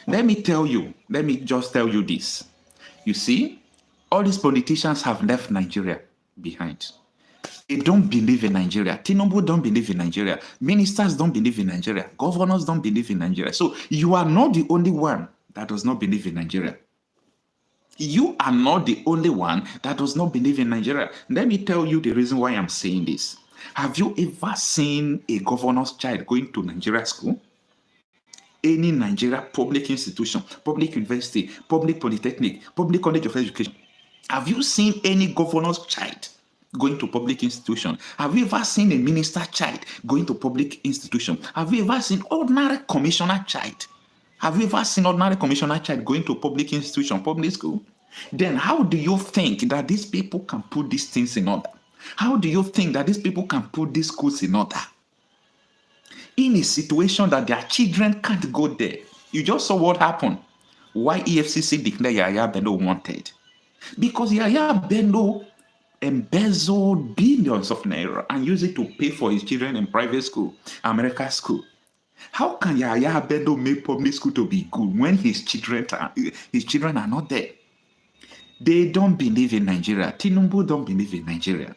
Let me just tell you this. You see, all these politicians have left Nigeria behind. They don't believe in Nigeria. Tinubu don't believe in Nigeria. Ministers don't believe in Nigeria. Governors don't believe in Nigeria. So you are not the only one that does not believe in Nigeria. You are not the only one that does not believe in Nigeria. Let me tell you the reason why I'm saying this. Have you ever seen a governor's child going to Nigeria school? Any Nigeria public institution, public university, public polytechnic, public college of education. Have you seen any governor's child going to public institution? Have you ever seen a minister child going to public institution? Have you ever seen ordinary commissioner child? Have you ever seen ordinary commissioner child going to public institution, public school? Then how do you think that these people can put these things in order? How do you think that these people can put these schools in order? In a situation that their children can't go there. You just saw what happened. Why EFCC declared Yahaya Bello wanted? Because Yahaya Bello embezzled billions of naira and used it to pay for his children in private school, American school. How can Yahaya Bello make public school to be good when his children are not there? They don't believe in Nigeria. Tinubu don't believe in Nigeria.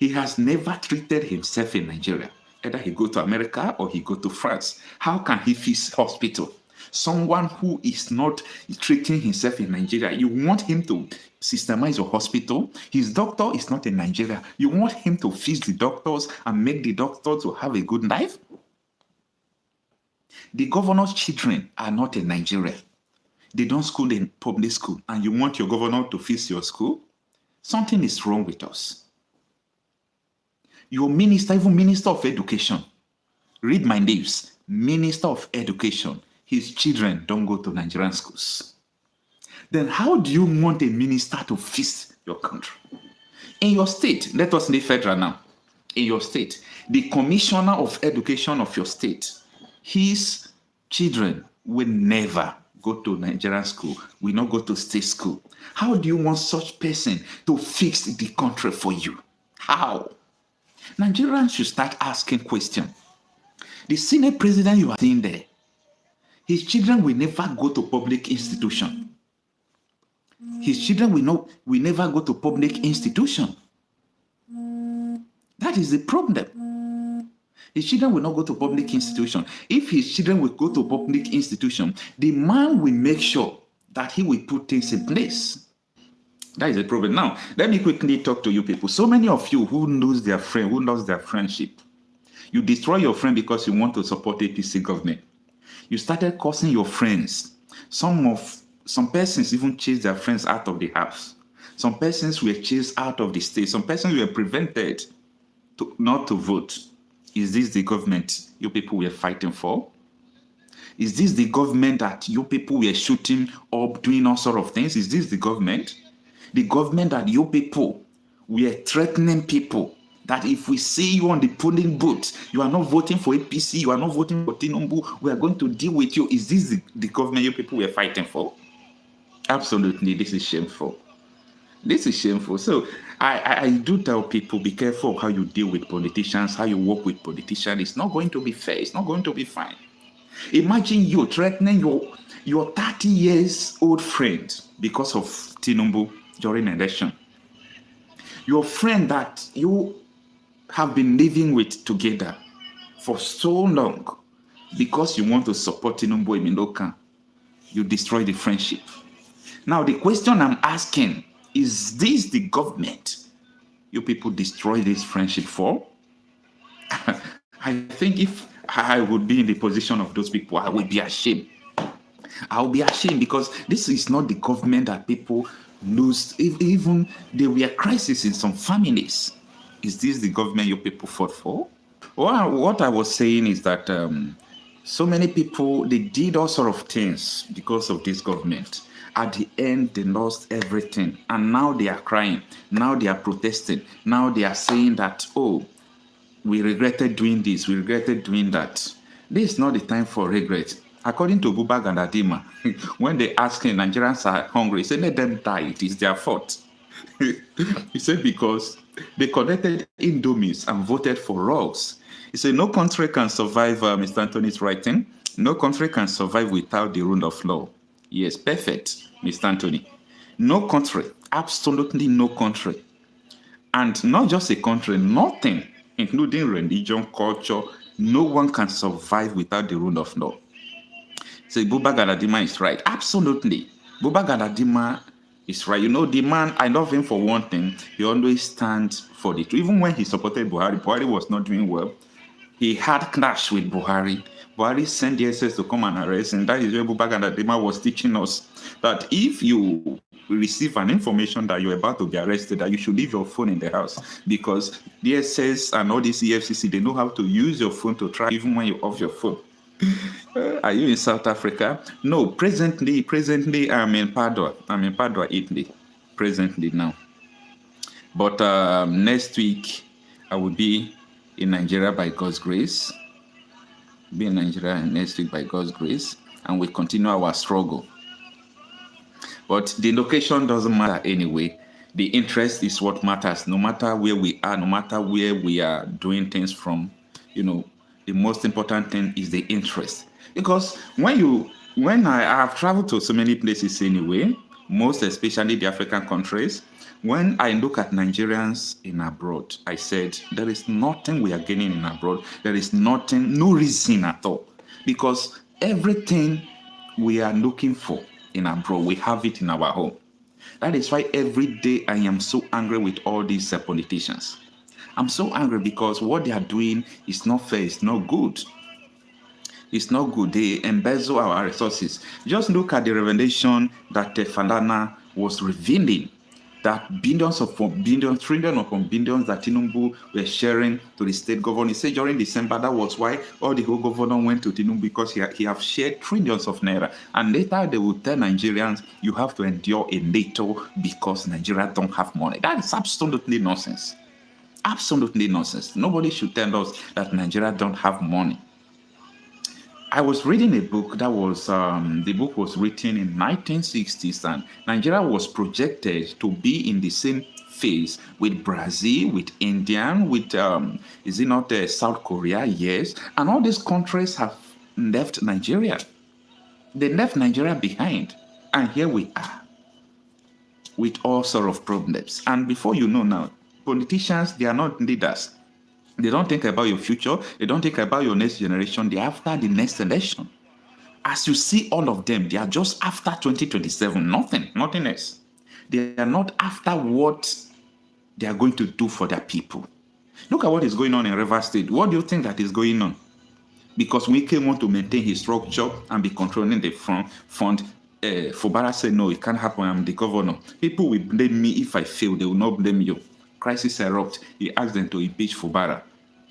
He has never treated himself in Nigeria. Either he go to America or he go to France. How can he fix hospital? Someone who is not treating himself in Nigeria, you want him to systemize your hospital. His doctor is not in Nigeria. You want him to fix the doctors and make the doctors to have a good life? The governor's children are not in Nigeria. They don't school in public school, and you want your governor to fix your school? Something is wrong with us. Your minister, even Minister of Education, read my names, Minister of Education, his children don't go to Nigerian schools. Then how do you want a minister to fix your country? In your state, let us leave federal now. In your state, the commissioner of education of your state, his children will never go to Nigerian school, will not go to state school. How do you want such person to fix the country for you? How? Nigerians should start asking questions. The Senate president you are seeing there, his children will never go to public institution. His children will never go to public institution. That is the problem. His children will not go to public institution. If his children will go to public institution, the man will make sure that he will put things in place. That is the problem. Now, let me quickly talk to you people. So many of you who lose their friend, who lost their friendship, you destroy your friend because you want to support APC government. You started cursing your friends. Some persons even chased their friends out of the house. Some persons were chased out of the state. Some persons were prevented not to vote. Is this the government you people were fighting for? Is this the government that you people were shooting up, doing all sort of things? Is this the government? The government that you people were threatening people that if we see you on the polling booth, you are not voting for APC, you are not voting for Tinubu, we are going to deal with you. Is this the government you people were fighting for? Absolutely, this is shameful. This is shameful. So I do tell people, be careful how you deal with politicians, how you work with politicians. It's not going to be fair. It's not going to be fine. Imagine you threatening your 30 years old friend because of Tinubu during an election. Your friend that you have been living with together for so long, because you want to support Tinubu Emilokan, you destroy the friendship. Now the question I'm asking, is this the government you people destroy this friendship for? I think if I would be in the position of those people, I would be ashamed. I would be ashamed because this is not the government that people lose. Even there were crises in some families. Is this the government you people fought for? Well, what I was saying is that so many people, they did all sort of things because of this government. At the end, they lost everything. And now they are crying. Now they are protesting. Now they are saying that, oh, we regretted doing this. We regretted doing that. This is not the time for regret. According to Buba Gandadima, when they ask him, Nigerians are hungry, he said, let them die. It is their fault. He said, because they collected Indomies and voted for Rogs. He said, no country can survive, Mr. Anthony's writing. No country can survive without the rule of law. Yes, perfect, Mr. Anthony. No country, absolutely no country. And not just a country, nothing, including religion, culture, no one can survive without the rule of law. So Buba Galadima is right. Absolutely. Buba Galadima is right. You know, the man, I love him for one thing. He always stands for the truth. Even when he supported Buhari, Buhari was not doing well. He had clash with Buhari. Buhari sent the SS to come and arrest him. That is where Buba Galadima was teaching us that if you receive an information that you're about to be arrested, that you should leave your phone in the house, because the SS and all this EFCC, they know how to use your phone to track even when you're off your phone. Are you in South Africa? No, presently I'm in Padua. I'm in Padua, Italy, presently now. But next week I will be in Nigeria by God's grace. Be in Nigeria next week by God's grace, and we continue our struggle. But the location doesn't matter anyway. The interest is what matters. No matter where we are, no matter where we are doing things from, you know, the most important thing is the interest. Because when I have traveled to so many places anyway, most especially the African countries, when I look at Nigerians in abroad, I said, there is nothing we are gaining in abroad. There is nothing, no reason at all. Because everything we are looking for in abroad, we have it in our home. That is why every day I am so angry with all these politicians. I'm so angry because what they are doing is not fair, it's not good. It's not good. They embezzle our resources. Just look at the revelation that Falana was revealing, that billions upon billions, trillions upon billions that Tinubu were sharing to the state government. He said during December, that was why all the whole government went to Tinubu, because he have shared trillions of naira. And later they will tell Nigerians, you have to endure a little because Nigeria don't have money. That is absolutely nonsense. Absolutely nonsense. Nobody should tell us that Nigeria don't have money. I was reading a book that was, the book was written in 1960s, and Nigeria was projected to be in the same phase with Brazil, with India, with, is it not South Korea? Yes. And all these countries have left Nigeria. They left Nigeria behind. And here we are with all sort of problems. And before you know now, politicians, they are not leaders. They don't think about your future. They don't think about your next generation. They're after the next election. As you see all of them, they are just after 2027. Nothing else. They are not after what they are going to do for their people. Look at what is going on in Rivers State. What do you think that is going on? Because Wike want to maintain his structure and be controlling the fund. Fubara said, no, it can't happen. I'm the governor. People will blame me if I fail. They will not blame you. Crisis erupt. He asked them to impeach Fubara.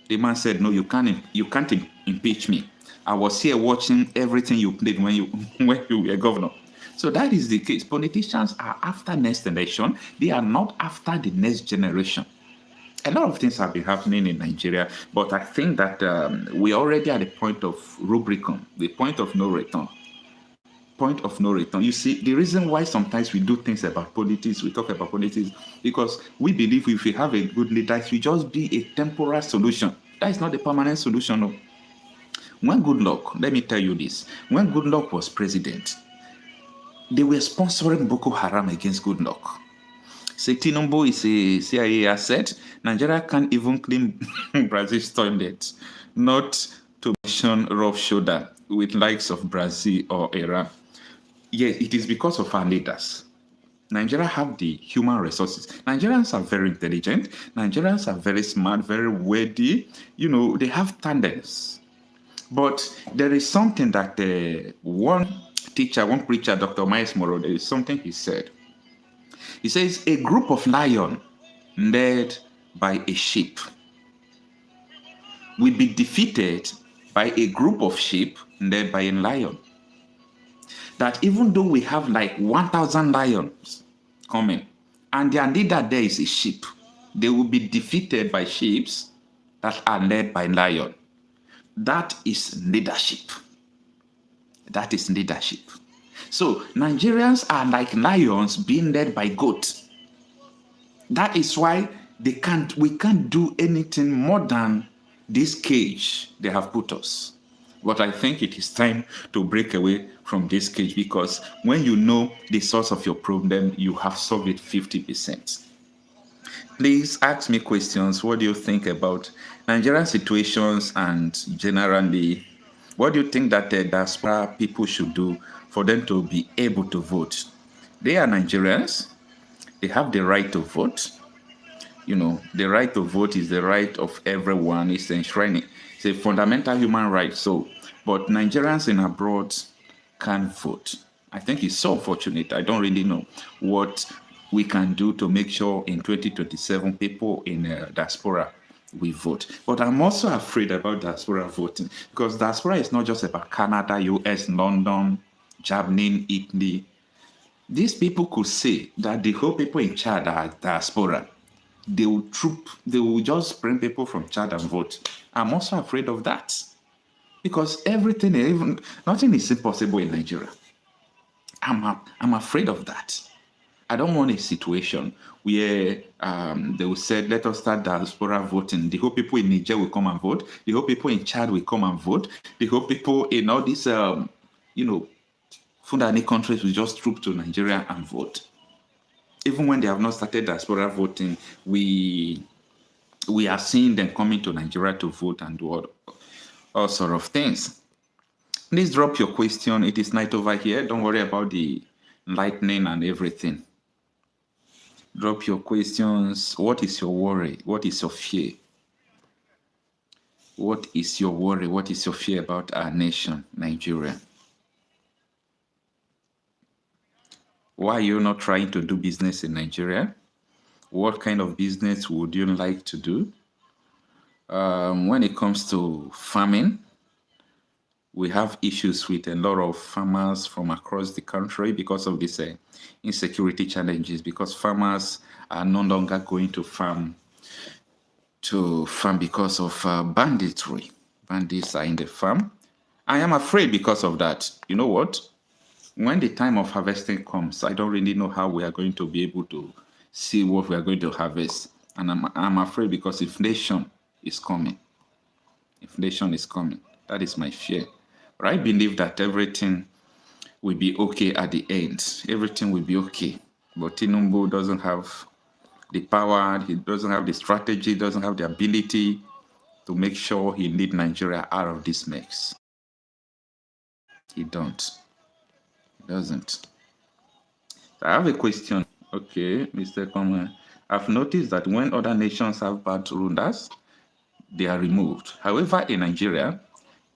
The man said, no, you can't impeach me. I was here watching everything you did when you were governor. So that is the case. Politicians are after next election. They are not after the next generation. A lot of things have been happening in Nigeria, but I think that we are already at the point of Rubicon, the point of no return. Point of no return. You see, the reason why sometimes we do things about politics, we talk about politics, because we believe if we have a good leader, it will just be a temporary solution. That is not a permanent solution. No. When Goodluck, let me tell you this, when Goodluck was president, they were sponsoring Boko Haram against Goodluck. Say Tinubu is a CIA asset. Nigeria can't even claim Brazil's toilet, not to mention rough shoulder with likes of Brazil or Iran. Yes, it is because of our leaders. Nigeria have the human resources. Nigerians are very intelligent. Nigerians are very smart, very witty. You know, they have talents. But there is something that one preacher, Dr. Miles Morrow, there is something he said. He says, a group of lions led by a sheep will be defeated by a group of sheep led by a lion. That even though we have like 1,000 lions coming, and their leader there is a sheep, they will be defeated by sheep that are led by lion. That is leadership. That is leadership. So Nigerians are like lions being led by goats. That is why we can't do anything more than this cage they have put us. But I think it is time to break away from this cage, because when you know the source of your problem, you have solved it 50%. Please ask me questions. What do you think about Nigerian situations, and generally, what do you think that the diaspora people should do for them to be able to vote? They are Nigerians. They have the right to vote. The right to vote is the right of everyone. It's enshrined. It's a fundamental human right. So, but Nigerians in abroad can't vote. I think it's so unfortunate. I don't really know what we can do to make sure in 2027 people in diaspora we vote. But I'm also afraid about diaspora voting, because diaspora is not just about Canada, US, London, Germany, Italy. These people could say that the whole people in Chad are diaspora. They will just bring people from Chad and vote. I'm also afraid of that, because nothing is impossible in Nigeria. I'm afraid of that. I don't want a situation where they will say, let us start diaspora voting. The whole people in Niger will come and vote. The whole people in Chad will come and vote. The whole people in all these, Fulani countries will just troop to Nigeria and vote. Even when they have not started diaspora voting, we are seeing them coming to Nigeria to vote and do all sort of things. Please drop your question. It is night over here. Don't worry about the lightning and everything. Drop your questions. What is your worry? What is your fear? What is your worry? What is your fear about our nation, Nigeria? Why are you not trying to do business in Nigeria? What kind of business would you like to do? When it comes to farming, we have issues with a lot of farmers from across the country because of these insecurity challenges, because farmers are no longer going to farm because of banditry. Bandits are in the farm. I am afraid because of that. You know what? When the time of harvesting comes, I don't really know how we are going to be able to see what we are going to harvest. And I'm afraid, because inflation is coming. Inflation is coming. That is my fear. But I believe that everything will be okay at the end. Everything will be okay. But Tinubu doesn't have the power, he doesn't have the strategy, doesn't have the ability to make sure he lead Nigeria out of this mess. He don't. He doesn't. I have a question. Okay, Mr. Coleman. I've noticed that when other nations have bad rulers, they are removed. However, in Nigeria,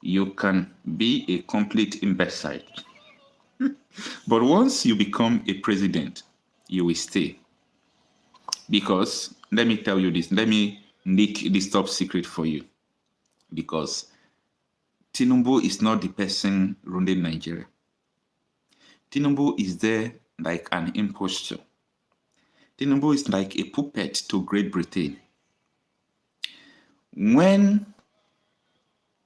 you can be a complete imbecile. But once you become a president, you will stay. Because, let me tell you this, let me leak this top secret for you. Because Tinubu is not the person running Nigeria. Tinubu is there like an impostor. Tinubu is like a puppet to Great Britain. When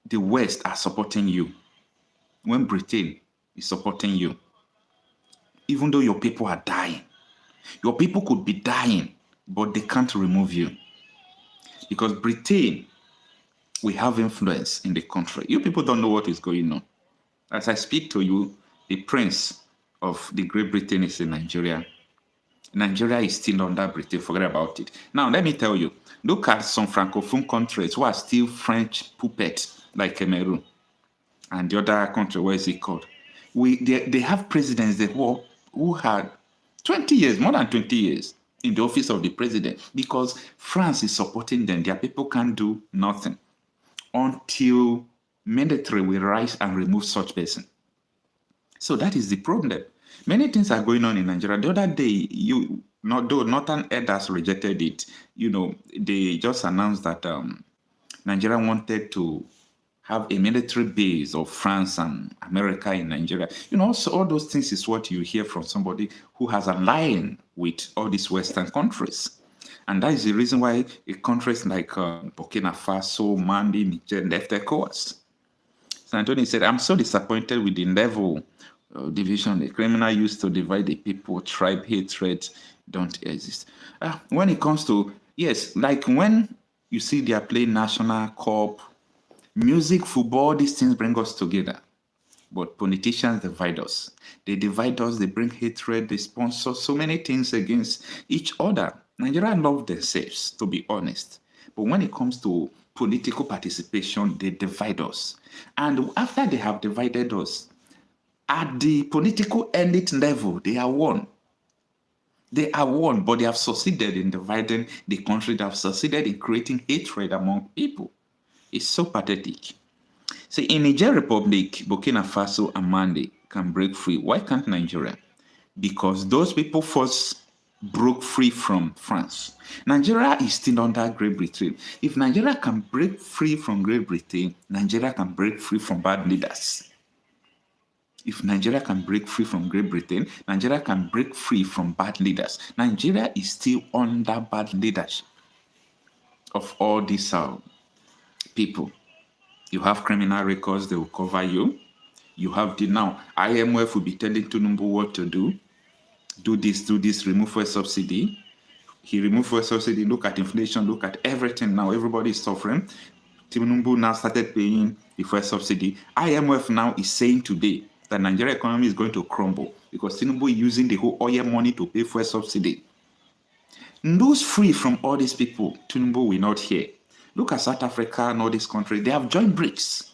the West are supporting you, when Britain is supporting you, even though your people are dying, your people could be dying, but they can't remove you. Because Britain, we have influence in the country. You people don't know what is going on. As I speak to you, the prince of the Great Britain is in Nigeria. Nigeria is still under Britain, forget about it. Now, let me tell you, look at some Francophone countries who are still French puppets, like Cameroon and the other country, what is it called? They have presidents who had 20 years, more than 20 years in the office of the president, because France is supporting them. Their people can't do nothing until military will rise and remove such person. So that is the problem. Many things are going on in Nigeria. The other day, though Northern Elders rejected it, they just announced that Nigeria wanted to have a military base of France and America in Nigeria. So all those things is what you hear from somebody who has aligned with all these Western countries. And that is the reason why countries like Burkina Faso, Mali, Niger left ECOWAS. So Anthony said, I'm so disappointed with the level of division. The criminal used to divide the people, tribe, hatred don't exist. When it comes to, yes, like when you see they are playing National Cup, Music, football, these things bring us together. But politicians divide us. They divide us, they bring hatred, they sponsor so many things against each other. Nigeria love themselves, to be honest. But when it comes to political participation, they divide us. And after they have divided us, at the political elite level, they are one. They are one, but they have succeeded in dividing the country. They have succeeded in creating hatred among people. It's so pathetic. See, in Niger Republic, Burkina Faso and Mali can break free. Why can't Nigeria? Because those people first broke free from France. Nigeria is still under Great Britain. If Nigeria can break free from Great Britain, Nigeria can break free from bad leaders. If Nigeria can break free from Great Britain, Nigeria can break free from bad leaders. Nigeria is still under bad leadership of all these people. You have criminal records, they will cover you. You have the now. IMF will be telling Tinubu what to do. Do this, remove fuel subsidy. He removed fuel subsidy, look at inflation, look at everything now. Everybody is suffering. Tinubu now started paying the fuel subsidy. IMF now is saying today that Nigeria economy is going to crumble because Tinubu is using the whole oil money to pay fuel subsidy. Those free from all these people, Tinubu will not hear. Look at South Africa and all these countries. They have joined BRICS.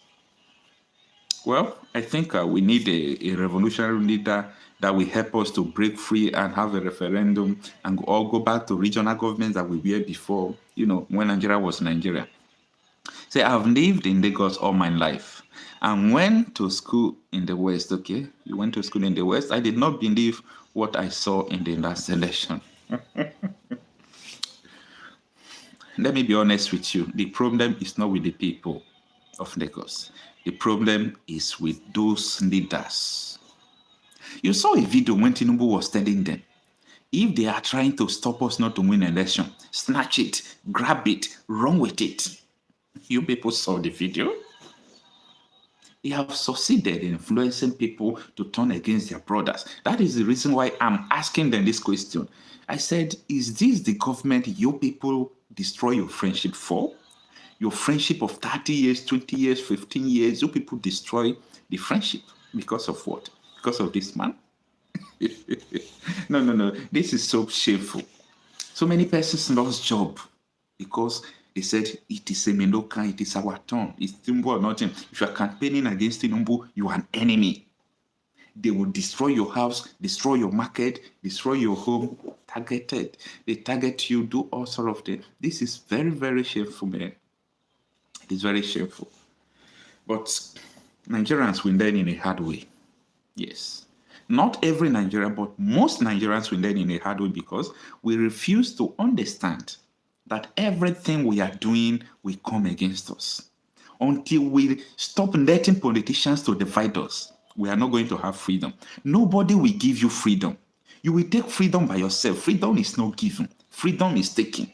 Well, I think we need a revolutionary leader that will help us to break free and have a referendum and all go back to regional governments that we were before, when Nigeria was Nigeria. Say, I've lived in Lagos all my life and went to school in the West, okay? You went to school in the West. I did not believe what I saw in the last election. Let me be honest with you. The problem is not with the people of Lagos. The problem is with those leaders. You saw a video when Tinubu was telling them, if they are trying to stop us not to win election, snatch it, grab it, run with it. You people saw the video. They have succeeded in influencing people to turn against their brothers. That is the reason why I'm asking them this question. I said, is this the government you people destroy your friendship for? Your friendship of 30 years, 20 years, 15 years, you people destroy the friendship because of what? Because of this man? No. This is so shameful. So many persons lost job because they said, it is a Meloka, it is our turn. It's Tinubu or nothing. If you are campaigning against Tinubu, you are an enemy. They will destroy your house, destroy your market, destroy your home, targeted. They target you, do all sort of things. This is very, very shameful, man. It is very shameful. But Nigerians will learn in a hard way. Yes. Not every Nigerian, but most Nigerians will learn in a hard way because we refuse to understand that everything we are doing will come against us. Until we stop letting politicians to divide us, we are not going to have freedom. Nobody will give you freedom. You will take freedom by yourself. Freedom is not given. Freedom is taken.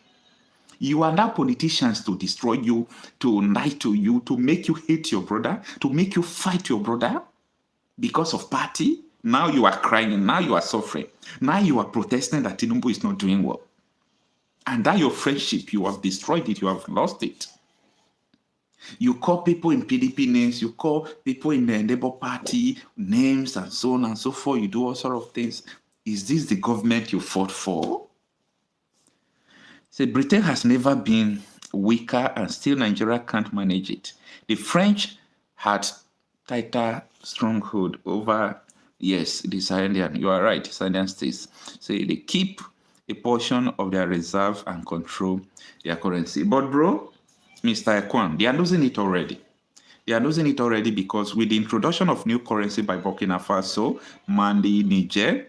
You allow politicians to destroy you, to lie to you, to make you hate your brother, to make you fight your brother because of party. Now you are crying. Now you are suffering. Now you are protesting that Tinubu is not doing well. And that your friendship, you have destroyed it. You have lost it. You call people in PDP names. You call people in the Labour Party names and so on and so forth. You do all sorts of things. Is this the government you fought for? See, Britain has never been weaker and still Nigeria can't manage it. The French had tighter stronghold over, yes, the Sahelian. You are right, Sahelian states. So they keep a portion of their reserve and control their currency. But bro, Mr. Ekwan, they are losing it already. They are losing it already because with the introduction of new currency by Burkina Faso, Mali, Niger,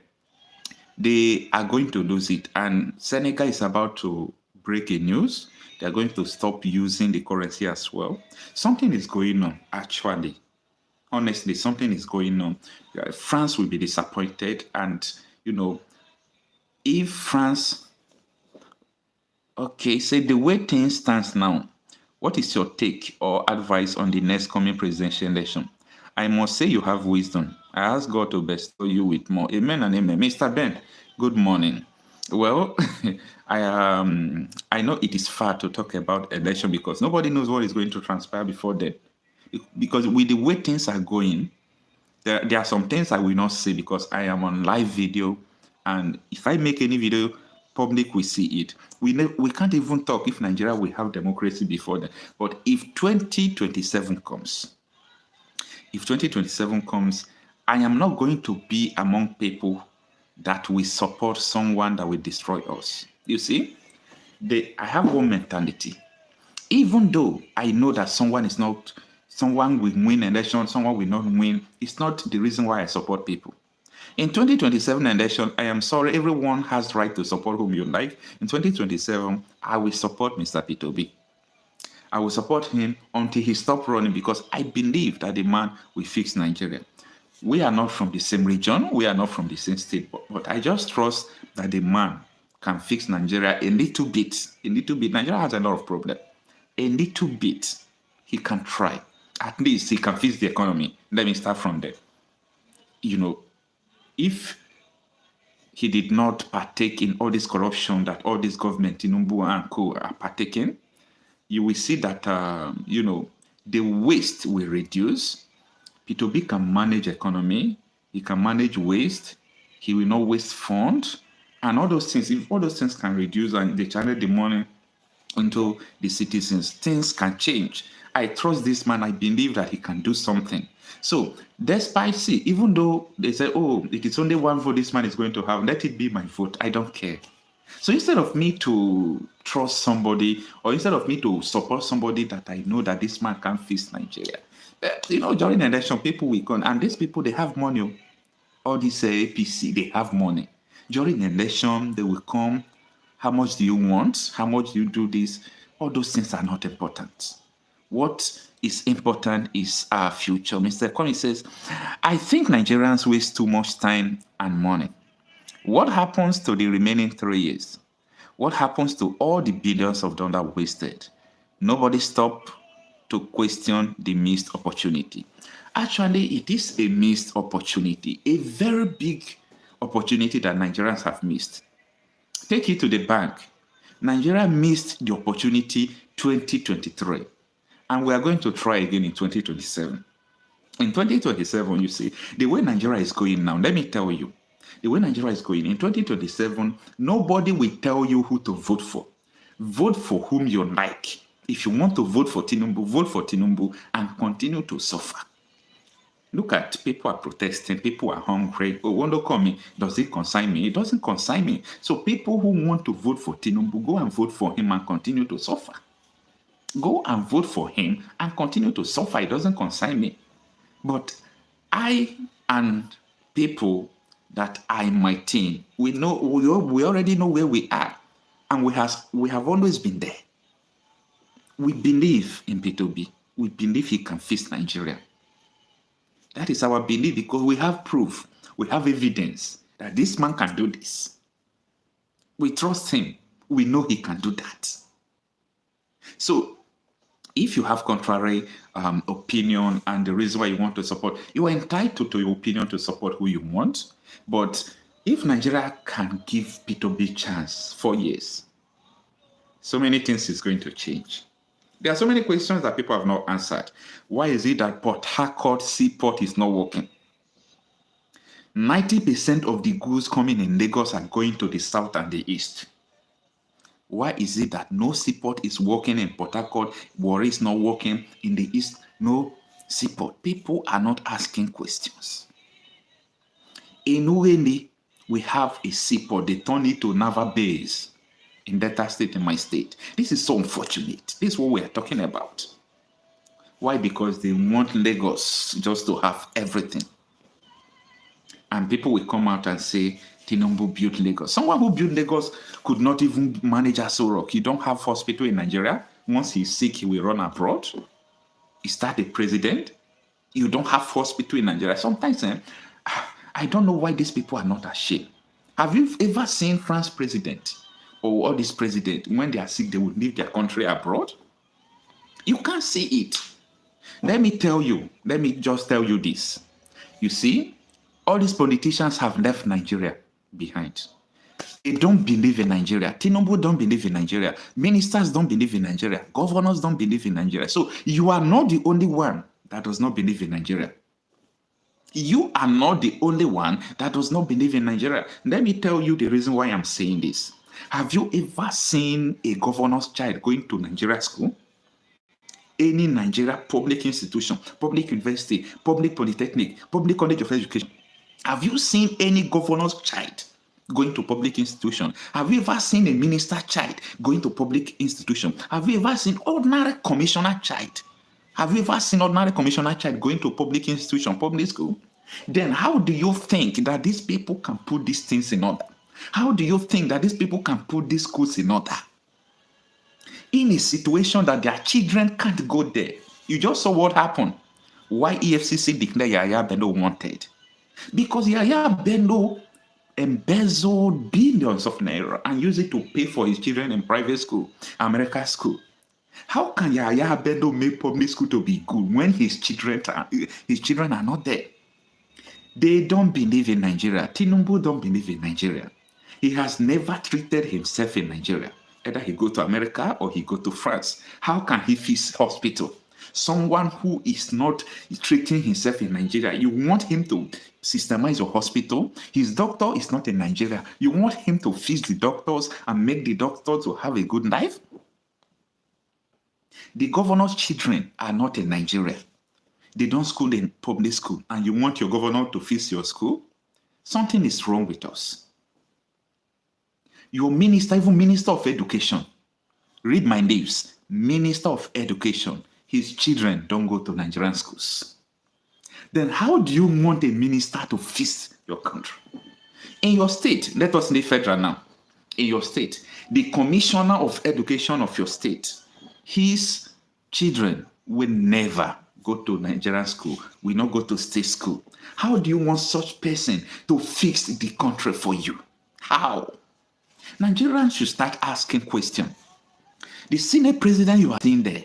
they are going to lose it. And Senegal is about to break a news. They are going to stop using the currency as well. Something is going on, actually. Honestly, something is going on. France will be disappointed. And, if France... Okay, so the way things stands now, what is your take or advice on the next coming presidential election? I must say you have wisdom. I ask God to bestow you with more. Amen and amen. Mr. Ben, good morning. Well, I know it is far to talk about election because nobody knows what is going to transpire before then. because with the way things are going, there are some things I will not say because I am on live video, and if I make any video, public will see it. We can't even talk if Nigeria will have democracy before then. But if 2027 comes, I am not going to be among people that will support someone that will destroy us. You see, I have one mentality. Even though I know that someone will win election, someone will not win, it's not the reason why I support people. In 2027 election, I am sorry, everyone has right to support whom you like. In 2027, I will support Mr. P2B. I will support him until he stops running because I believe that the man will fix Nigeria. We are not from the same region, we are not from the same state, but I just trust that the man can fix Nigeria a little bit. A little bit. Nigeria has a lot of problems. A little bit. He can try. At least he can fix the economy. Let me start from there. You know, if he did not partake in all this corruption that all this government, Tinubu and co are partaking, you will see that, the waste will reduce. P2B can manage economy. He can manage waste. He will not waste funds. And all those things, if all those things can reduce and they channel the money into the citizens, things can change. I trust this man. I believe that he can do something. So, despite even though they say, oh, it is only one vote this man is going to have, let it be my vote. I don't care. So instead of me to trust somebody, or instead of me to support somebody that I know that this man can fix Nigeria, during election, people will come, and these people, they have money. All these APC, they have money. During election, they will come. How much do you want? How much do you do this? All those things are not important. What is important is our future. Mr. Kwame says, I think Nigerians waste too much time and money. What happens to the remaining 3 years? What happens to all the billions of dollars wasted? Nobody stopped to question the missed opportunity. Actually, it is a missed opportunity, a very big opportunity that Nigerians have missed. Take it to the bank. Nigeria missed the opportunity 2023, and we are going to try again in 2027. In 2027, you see, the way Nigeria is going now, let me tell you, the way Nigeria is going in 2027, nobody will tell you who to vote for. Vote for whom you like. If you want to vote for Tinubu and continue to suffer. Look at people are protesting, people are hungry. Oh, wonder coming, does it concern me? It doesn't concern me. So people who want to vote for Tinubu, go and vote for him and continue to suffer. Go and vote for him and continue to suffer. It doesn't concern me. But I and people that are in my team, we already know where we are, and we have always been there. We believe in P2B. We believe he can fix Nigeria. That is our belief because we have proof, we have evidence that this man can do this. We trust him. We know he can do that. So, if you have contrary opinion and the reason why you want to support, you are entitled to your opinion to support who you want. But if Nigeria can give P2B chance 4 years, so many things is going to change. There are so many questions that people have not answered. Why is it that Port Harcourt seaport is not working? 90% of the goods coming in Lagos are going to the south and the east. Why is it that no seaport is working in Port Harcourt, Warri is not working in the east, no seaport? People are not asking questions. In Ueli, we have a seaport. They turn it to naval base in Delta State, in my state. This is so unfortunate. This is what we are talking about. Why? Because they want Lagos just to have everything. And people will come out and say, Tinubu built Lagos. Someone who built Lagos could not even manage Aso Rock. You don't have hospital in Nigeria. Once he's sick, he will run abroad. Is that a president? You don't have hospital in Nigeria. Sometimes, I don't know why these people are not ashamed. Have you ever seen France president or all these presidents, when they are sick, they would leave their country abroad? You can't see it. Let me just tell you this. You see, all these politicians have left Nigeria behind. They don't believe in Nigeria. Tinubu don't believe in Nigeria. Ministers don't believe in Nigeria. Governors don't believe in Nigeria. So you are not the only one that does not believe in Nigeria. You are not the only one that does not believe in Nigeria. Let me tell you the reason why I'm saying this. Have you ever seen a governor's child going to Nigeria school? Any Nigeria public institution, public university, public polytechnic, public college of education. Have you seen any governor's child going to public institution? Have you ever seen a minister child going to public institution? Have you ever seen ordinary commissioner child? Have you ever seen ordinary commissioner child going to public institution, public school? Then how do you think that these people can put these things in order? How do you think that these people can put these schools in order? In a situation that their children can't go there. You just saw what happened. Why EFCC declared Yahaya Bello wanted? Because Yahaya Bello embezzled billions of naira and used it to pay for his children in private school, American school. How can Yahaya Bello make public school to be good when his children are not there? They don't believe in Nigeria. Tinubu don't believe in Nigeria. He has never treated himself in Nigeria. Either he go to America or he go to France. How can he fix hospital? Someone who is not treating himself in Nigeria, you want him to systemize your hospital. His doctor is not in Nigeria. You want him to fix the doctors and make the doctors to have a good life? The governor's children are not in Nigeria. They don't school in public school, and you want your governor to fix your school? Something is wrong with us. Your minister, even Minister of Education, read my news, Minister of Education, his children don't go to Nigerian schools. Then how do you want a minister to fix your country? In your state, let us leave federal now. In your state, the commissioner of education of your state, his children will never go to Nigerian school, will not go to state school. How do you want such person to fix the country for you? How? Nigerians should start asking questions. The Senate president you are seeing there,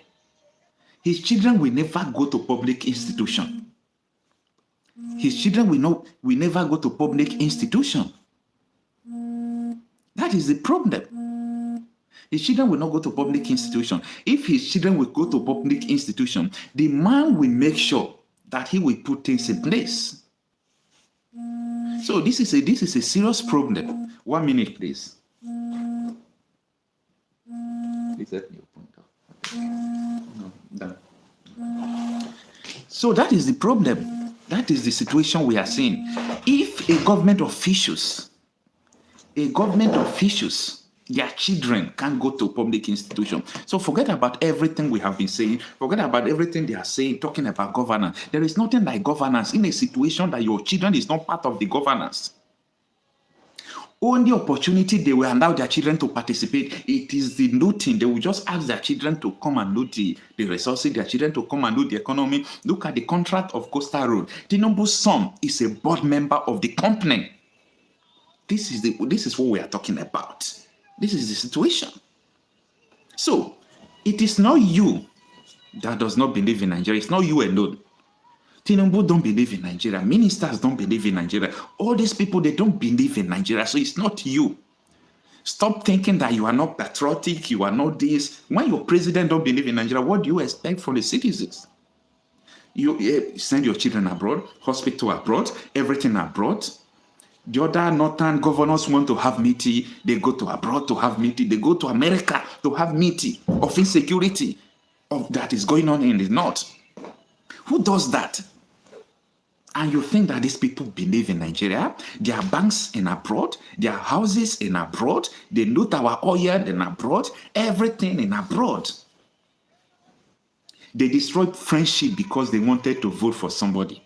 his children will never go to public institution. His children will never go to public institution. That is the problem. His children will not go to public institution. If his children will go to public institution, the man will make sure that he will put things in place. So this is a serious problem. 1 minute, please. Please let me point out. No, done. So that is the problem. That is the situation we are seeing. If a government officials, their children can't go to public institution. So forget about everything we have been saying. Forget about everything they are saying, talking about governance. There is nothing like governance in a situation that your children is not part of the governance. Only opportunity they will allow their children to participate, it is the looting. They will just ask their children to come and loot the resources, their children to come and loot the economy. Look at the contract of Coastal Road. Tinubu's son is a board member of the company. This is what we are talking about. This is the situation. So, it is not you that does not believe in Nigeria. It's not you alone. Tinubu don't believe in Nigeria. Ministers don't believe in Nigeria. All these people, they don't believe in Nigeria. So it's not you. Stop thinking that you are not patriotic, you are not this. When your president don't believe in Nigeria, what do you expect from the citizens? You send your children abroad, hospital abroad, everything abroad. The other northern governors want to have meeting. They go to abroad to have meeting. They go to America to have meeting of insecurity that is going on in the north. Who does that? And you think that these people believe in Nigeria? Their banks in abroad, their houses in abroad, they loot our oil in abroad, everything in abroad. They destroyed friendship because they wanted to vote for somebody.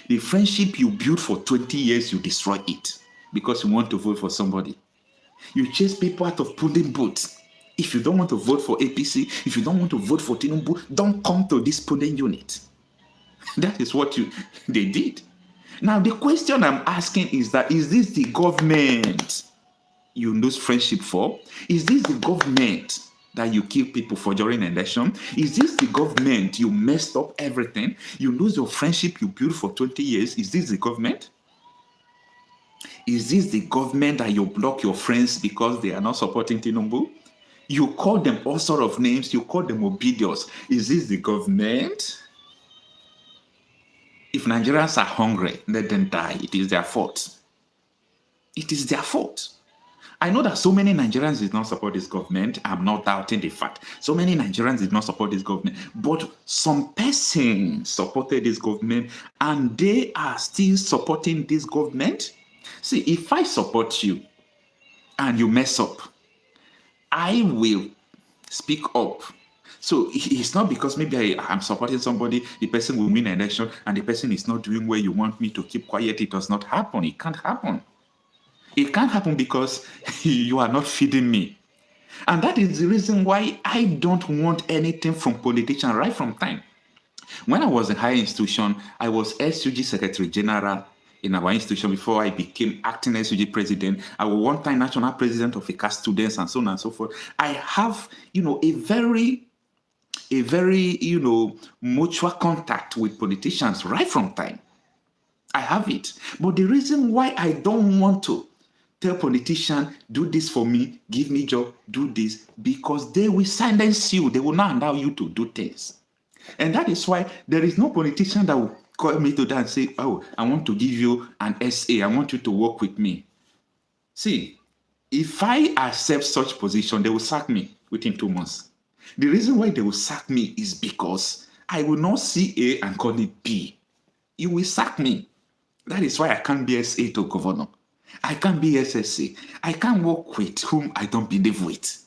The friendship you built for 20 years, you destroy it because you want to vote for somebody. You chase people out of polling booths. If you don't want to vote for APC, if you don't want to vote for Tinubu, don't come to this polling unit. That is what they did. Now, the question I'm asking is that, is this the government you lose friendship for? Is this the government that you kill people for during an election? Is this the government you messed up everything? You lose your friendship you built for 20 years. Is this the government? Is this the government that you block your friends because they are not supporting Tinubu? You call them all sort of names. You call them obedience. Is this the government? If Nigerians are hungry, let them die. It is their fault. It is their fault. I know that so many Nigerians did not support this government. I'm not doubting the fact. So many Nigerians did not support this government. But some persons supported this government and they are still supporting this government. See, if I support you and you mess up, I will speak up. So it's not because maybe I'm supporting somebody, the person will win an election and the person is not doing where you want me to keep quiet. It does not happen. It can't happen. It can't happen because you are not feeding me. And that is the reason why I don't want anything from politicians right from time. When I was in higher institution, I was SUG Secretary General in our institution before I became acting SUG President. I was one time National President of ICA students and so on and so forth. I have, a very, mutual contact with politicians right from time. I have it. But the reason why I don't want to tell politicians, do this for me, give me job, do this, because they will silence you. They will not allow you to do things. And that is why there is no politician that will call me today and say, oh, I want to give you an SA. I want you to work with me. See, if I accept such position, they will sack me within 2 months. The reason why they will sack me is because I will not see A and call it B. You will sack me. That is why I can't be SA to governor. I can't be SSA. I can't work with whom I don't believe with.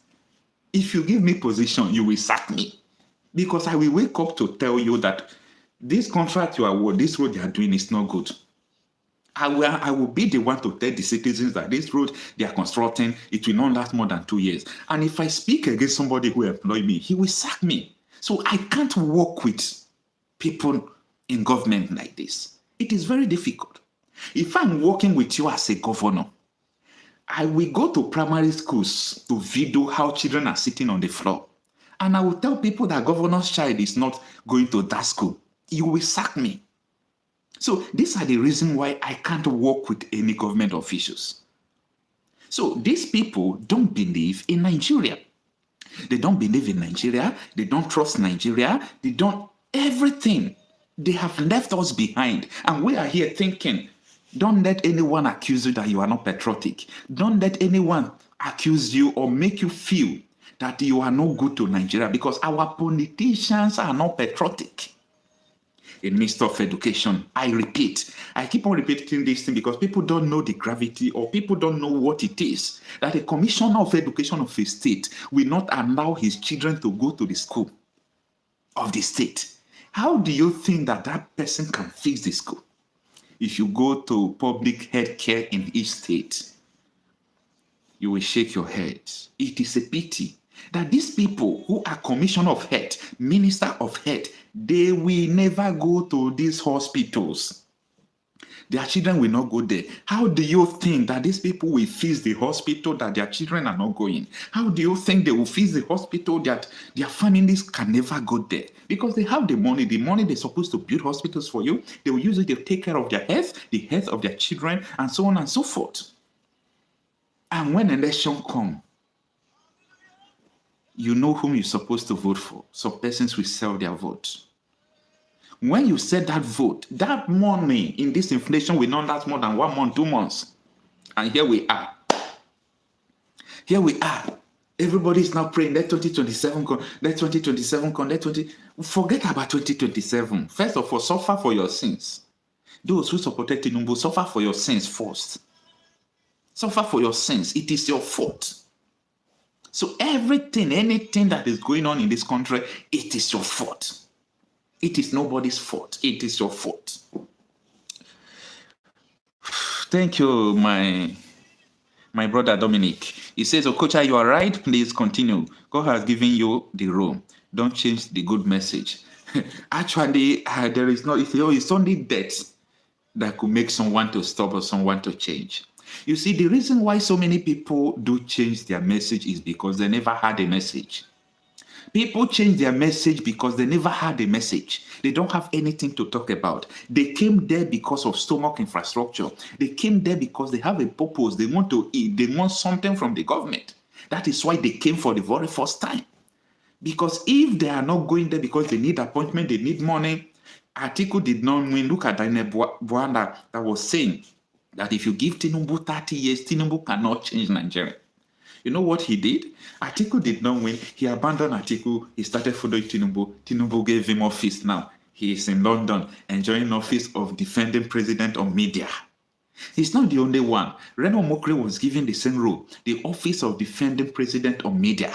If you give me position, you will sack me. Because I will wake up to tell you that this contract you are, this road you are doing is not good. I will be the one to tell the citizens that this road they are constructing, it will not last more than 2 years. And if I speak against somebody who employed me, he will sack me. So I can't work with people in government like this. It is very difficult. If I'm working with you as a governor, I will go to primary schools to video how children are sitting on the floor. And I will tell people that governor's child is not going to that school. You will sack me. So these are the reasons why I can't work with any government officials. So these people don't believe in Nigeria. They don't believe in Nigeria. They don't trust Nigeria. They don't everything. They have left us behind. And we are here thinking, don't let anyone accuse you that you are not patriotic. Don't let anyone accuse you or make you feel that you are not good to Nigeria because our politicians are not patriotic. In Minister of Education, I repeat, I keep on repeating this thing because people don't know the gravity or people don't know what it is that a commissioner of education of a state will not allow his children to go to the school of the state. How do you think that that person can fix the school? If you go to public health care in each state, you will shake your head. It is a pity that these people who are commissioner of health, minister of health, they will never go to these hospitals. Their children will not go there. How do you think that these people will fix the hospital that their children are not going? How do you think they will fix the hospital that their families can never go there? Because they have the money they're supposed to build hospitals for you. They will use it to take care of their health, the health of their children, and so on and so forth. And when election comes, you know whom you're supposed to vote for. Some persons will sell their vote. When you sell that vote, that money in this inflation will not last more than 1 month, 2 months. And here we are. Here we are. Everybody is now praying, let 2027 come, let 2027 come, forget about 2027. First of all, suffer for your sins. Those who supported Tinubu, suffer for your sins first. Suffer for your sins. It is your fault. So anything that is going on in this country, it is your fault. It is nobody's fault. It is your fault. Thank you, my brother Dominic. He says, Okocha, you are right. Please continue. God has given you the room. Don't change the good message. Actually, there is no, it's only death that could make someone to stop or someone to change. You see, the reason why so many people do change their message is because they never had a message. People change their message because they never had a message. They don't have anything to talk about. They came there because of stomach infrastructure. They came there because they have a purpose. They want to eat. They want something from the government. That is why they came for the very first time. Because if they are not going there because they need appointment, they need money, Atiku did not win. Look at Daniel Buanda that was saying that if you give Tinubu 30 years, Tinubu cannot change Nigeria. You know what he did? Atiku did not win. He abandoned Atiku. He started following Tinubu. Tinubu gave him office now. He is in London enjoying office of defending president on media. He's not the only one. Reno Mokre was given the same role, the office of defending president on media,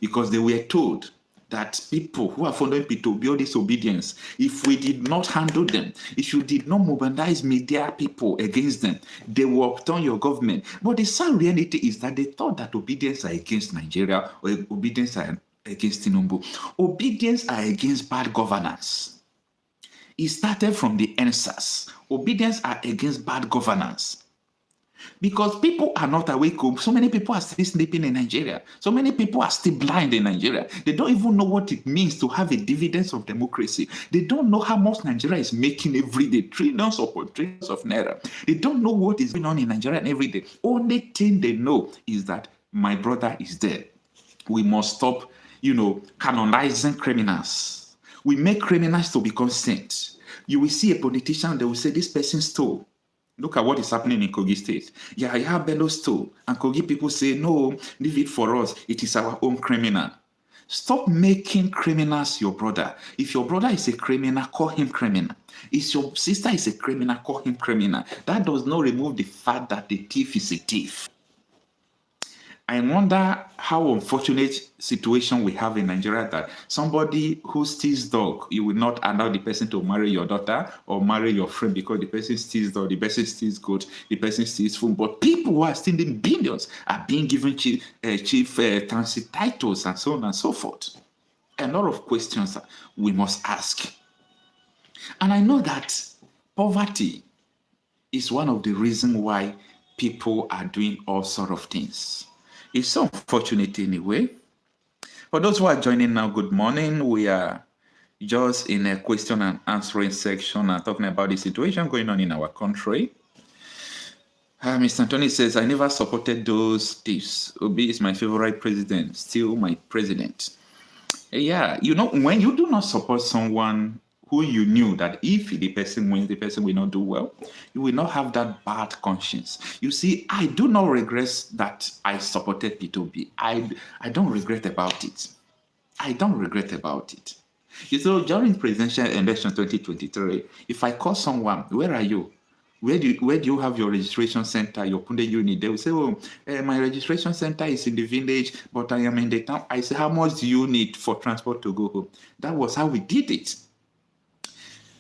because they were told that people who are following P2B disobedience, if we did not handle them, if you did not mobilize media people against them, they will overturn your government. But the sad reality is that they thought that obedience are against Nigeria or obedience are against Tinubu. Obedience are against bad governance. It started from the NSAS. Obedience are against bad governance. Because people are not awake. So many people are still sleeping in Nigeria. So many people are still blind in Nigeria. They don't even know what it means to have a dividends of democracy. They don't know how much Nigeria is making every day, trillions upon trillions of naira. They don't know what is going on in Nigeria every day. Only thing they know is that my brother is dead. We must stop, canonizing criminals. We make criminals to become saints. You will see a politician, they will say, this person stole. Look at what is happening in Kogi State. Yahya Bello stole. And Kogi people say, no, leave it for us. It is our own criminal. Stop making criminals your brother. If your brother is a criminal, call him criminal. If your sister is a criminal, call him criminal. That does not remove the fact that the thief is a thief. I wonder how unfortunate situation we have in Nigeria that somebody who steals dog, you will not allow the person to marry your daughter or marry your friend because the person steals dog, the person steals goat, the person steals food. But people who are stealing billions are being given chief transit titles and so on and so forth. A lot of questions we must ask. And I know that poverty is one of the reasons why people are doing all sorts of things. It's so unfortunate anyway. For those who are joining now, good morning. We are just in a question and answering section and talking about the situation going on in our country. Mr. Anthony says, I never supported those thieves. Obi is my favorite president, still my president. Yeah, when you do not support someone who you knew that if the person wins, the person will not do well, you will not have that bad conscience. You see, I do not regret that I supported P2B. I don't regret about it. I don't regret about it. During presidential election 2023, if I call someone, where are you? Where do you have your registration center, your Punde unit? They will say, my registration center is in the village, but I am in the town. I say, how much do you need for transport to go home? That was how we did it.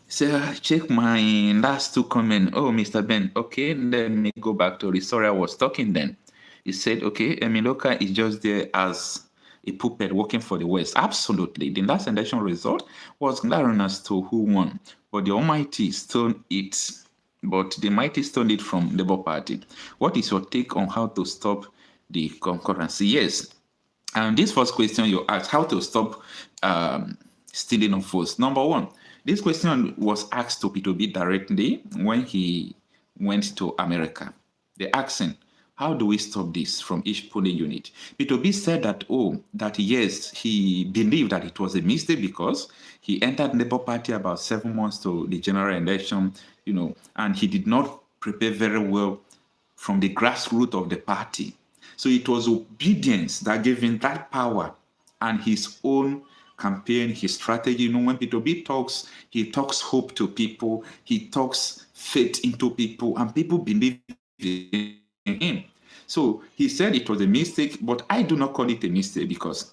So check my last two comments. Oh, Mr. Ben, okay, let me go back to the story I was talking then. He said, okay, Emiloka is just there as a puppet working for the West. Absolutely. The last election result was glaring as to who won, but the Almighty stole it. But the mighty stole it from Labour Party. What is your take on how to stop the concurrency? Yes. And this first question you asked, how to stop stealing of votes. Number one, this question was asked to P2B directly when he went to America. They asked him, how do we stop this from each polling unit? P2B said that yes, he believed that it was a mistake because he entered Labour Party about 7 months to the general election, and he did not prepare very well from the grassroots of the party. So it was obedience that gave him that power and his own campaign, his strategy. When P2B talks, he talks hope to people, he talks faith into people, and people believe in him. So he said it was a mistake, but I do not call it a mistake because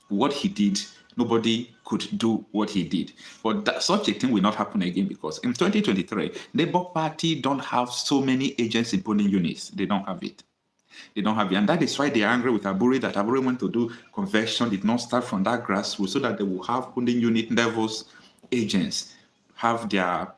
what he did, nobody could do what he did. But such a thing will not happen again because in 2023, Labour Party don't have so many agents in polling units. They don't have it. They don't have it. And that is why they are angry with Aburi, that Aburi went to do conversion, did not start from that grassroots, so that they will have polling unit levels agents, have their,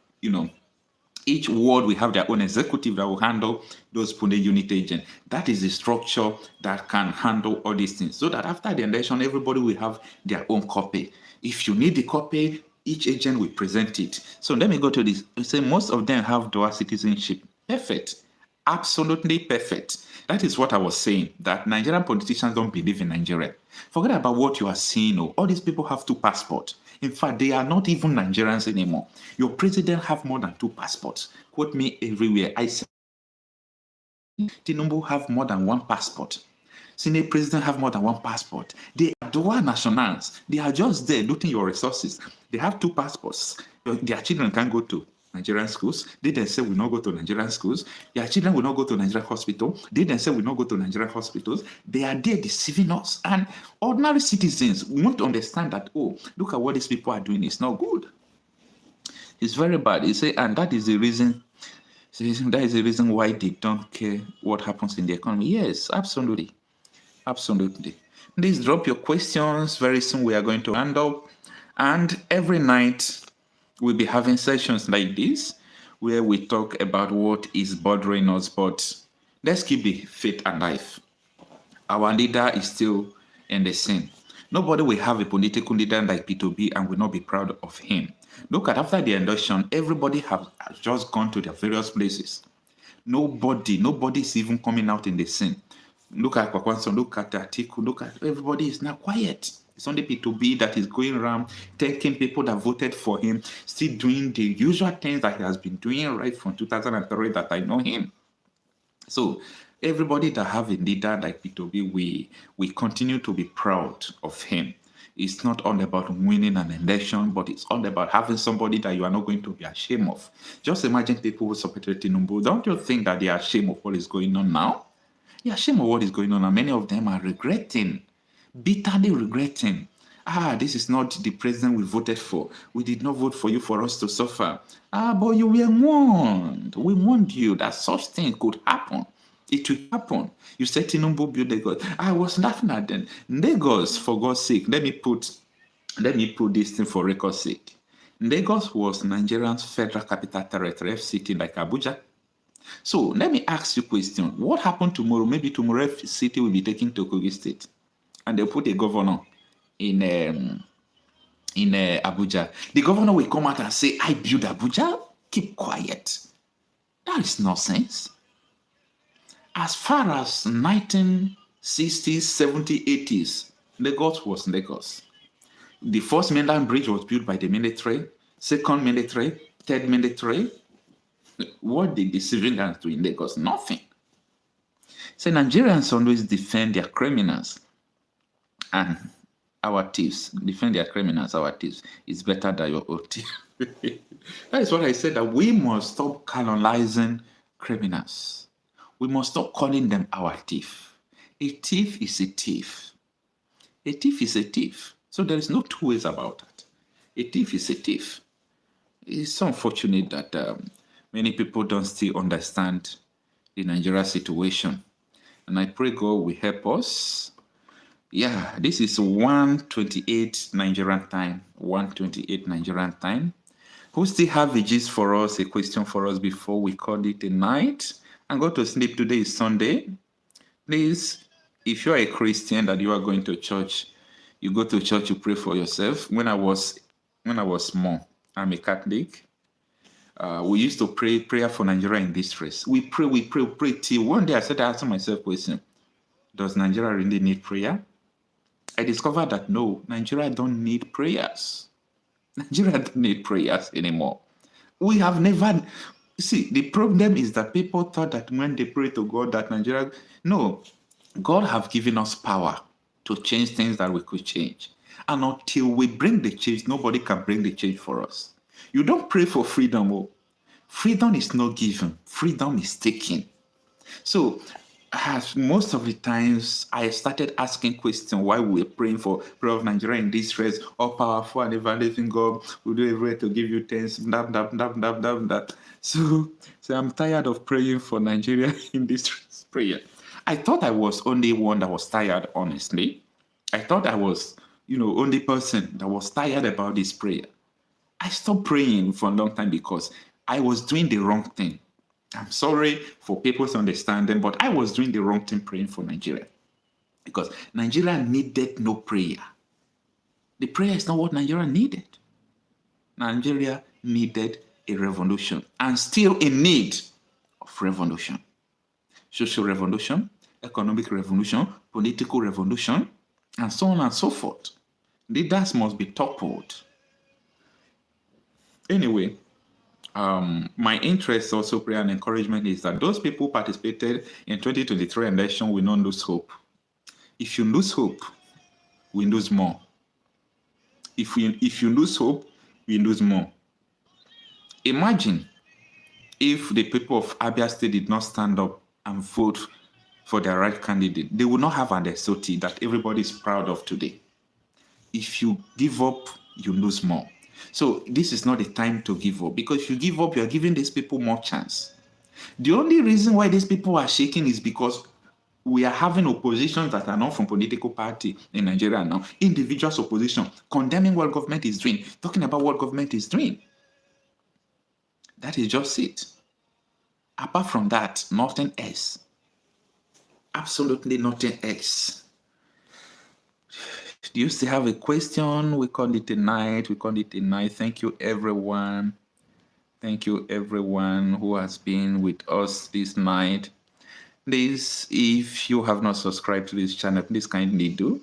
each ward will have their own executive that will handle those polling unit agents. That is the structure that can handle all these things. So that after the election, everybody will have their own copy. If you need the copy, each agent will present it. So let me go to this. You say most of them have dual citizenship. Perfect. Absolutely perfect. That is what I was saying, that Nigerian politicians don't believe in Nigeria. Forget about what you are seeing. All these people have 2 passports. In fact, they are not even Nigerians anymore. Your president have more than 2 passports. Quote me everywhere. I say Tinubu have more than 1 passport. Senate president have more than 1 passport. They are dual nationals. They are just there looting your resources. They have 2 passports. Their children can't go to Nigerian schools. They themselves will not go to Nigerian schools. Their children will not go to Nigerian hospital. They themselves will not go to Nigerian hospitals. They are there deceiving us. And ordinary citizens won't understand that, oh, look at what these people are doing. It's not good. It's very bad. You say, and that is the reason. That is the reason why they don't care what happens in the economy. Yes, absolutely. Absolutely. Please drop your questions. Very soon we are going to hand up. And every night we'll be having sessions like this where we talk about what is bothering us. But let's keep the faith alive. Our leader is still in the scene. Nobody will have a political leader like P2B and will not be proud of him. Look at after the election, everybody has just gone to their various places. Nobody is even coming out in the scene. Look at Kwakwanson, look at Atiku, look at everybody is now quiet. It's only P2B that is going around taking people that voted for him, still doing the usual things that he has been doing right from 2003 that I know him. So everybody that have a leader like P2B, we continue to be proud of him. It's not all about winning an election, but it's all about having somebody that you are not going to be ashamed of. Just imagine people who supported Tinubu. Don't you think that they are ashamed of what is going on now? They are ashamed of what is going on, and many of them are regretting, bitterly regretting. This is not the president we voted for. We did not vote for you for us to suffer. But you were warned. We warned you that such thing could happen. It will happen. You said Tinubu built Lagos. I was laughing at them. Lagos, for God's sake, let me put this thing for record's sake. Lagos was Nigeria's federal capital territory, FCT, like Abuja. So let me ask you a question. What happened tomorrow? Maybe tomorrow FCT will be taken to Kogi State, and they'll put a governor in Abuja. The governor will come out and say, I built Abuja. Keep quiet. That is nonsense. As far as 1960s, 70s, 80s, Lagos was Lagos. The first mainland bridge was built by the military, second military, third military. What did the civilians do in Lagos? Nothing. So Nigerians always defend their criminals and our thieves. Defend their criminals, our thieves. It's better than your own thief. That is what I said, that we must stop colonizing criminals. We must stop calling them our thief. A thief is a thief. A thief is a thief. So there is no two ways about it. A thief is a thief. It's so unfortunate that many people don't still understand the Nigeria situation. And I pray God will help us. Yeah, this is 1:28 Nigerian time. 1:28 Nigerian time. Who still have a gist for us, a question for us before we call it a night and go to sleep? Today is Sunday. Please, if you're a Christian that you are going to church, you go to church, you pray for yourself. When I was small, I'm a Catholic. We used to pray prayer for Nigeria in distress. We pray till one day I started asking myself question, does Nigeria really need prayer? I discovered that no, Nigeria don't need prayers. Nigeria don't need prayers anymore. We have never, see, the problem is that people thought that when they pray to God that Nigeria, no, God have given us power to change things that we could change. And until we bring the change, nobody can bring the change for us. You don't pray for freedom. Oh. Freedom is not given. Freedom is taken. So, as most of the times, I started asking questions while we were praying for prayer of Nigeria in distress, all powerful and ever living God, we do everywhere to give you thanks, So I'm tired of praying for Nigeria in distress prayer. I thought I was only one that was tired, honestly. I thought I was, only person that was tired about this prayer. I stopped praying for a long time because I was doing the wrong thing. I'm sorry for people's understanding, but I was doing the wrong thing praying for Nigeria. Because Nigeria needed no prayer. The prayer is not what Nigeria needed. Nigeria needed a revolution and still in need of revolution. Social revolution, economic revolution, political revolution, and so on and so forth. Leaders must be toppled. Anyway, my interest also, prayer and encouragement, is that those people who participated in 2023 election will not lose hope. If you lose hope, we lose more. If you lose hope, we lose more. Imagine if the people of Abia State did not stand up and vote for their right candidate. They would not have an SOT that everybody is proud of today. If you give up, you lose more. So this is not the time to give up, because if you give up, you are giving these people more chance. The only reason why these people are shaking is because we are having oppositions that are not from political party in Nigeria now. Individuals opposition, condemning what government is doing, talking about what government is doing. That is just it. Apart from that, nothing else. Absolutely nothing else. Do you still have a question? We call it a night. Thank you, everyone. Thank you, everyone who has been with us this night. Please, if you have not subscribed to this channel, please kindly do.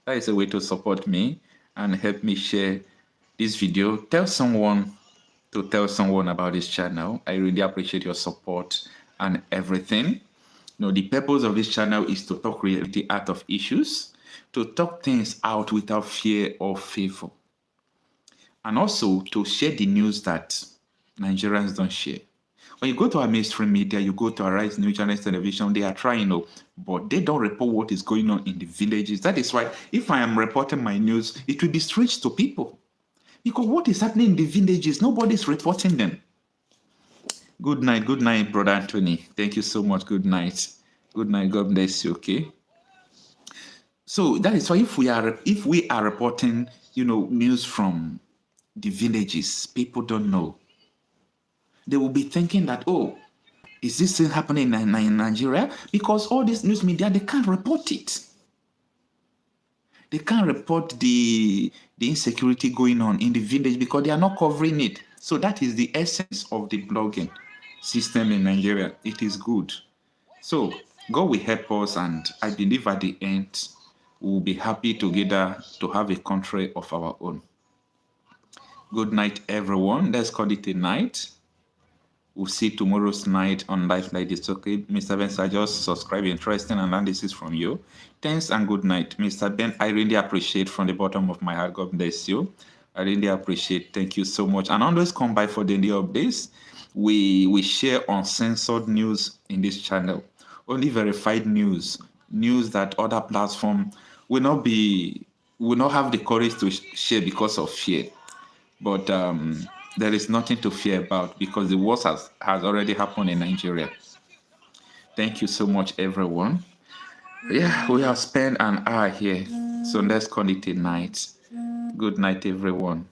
That is a way to support me and help me share this video. Tell someone about this channel. I really appreciate your support and everything. The purpose of this channel is to talk reality out of issues, to talk things out without fear or favor, and also to share the news that Nigerians don't share. When you go to our mainstream media, you go to our Rise News Channel Television, they are trying, but they don't report what is going on in the villages. That is why if I am reporting my news, it will be strange to people. Because what is happening in the villages, nobody is reporting them. Good night, Brother Anthony. Thank you so much. Good night. Good night. God bless you. Okay. So that is why if we are reporting, news from the villages, people don't know. They will be thinking that, is this thing happening in Nigeria? Because all these news media, they can't report it. They can't report the insecurity going on in the village because they are not covering it. So that is the essence of the blogging system in Nigeria. It is good. So God will help us, and I believe at the end we'll be happy together to have a country of our own. Good night, everyone. Let's call it a night. We'll see tomorrow's night on live like this. Okay, Mr. Ben, I just subscribe. Interesting analysis from you. Thanks and good night. Mr. Ben, I really appreciate from the bottom of my heart. God bless you. I really appreciate. Thank you so much. And always come by for daily updates. We share uncensored news in this channel. Only verified news that other platforms will not have the courage to share because of fear. But there is nothing to fear about, because the worst has already happened in Nigeria. Thank you so much, everyone. Yeah, we have spent an hour here, so let's call it a night. Good night, everyone.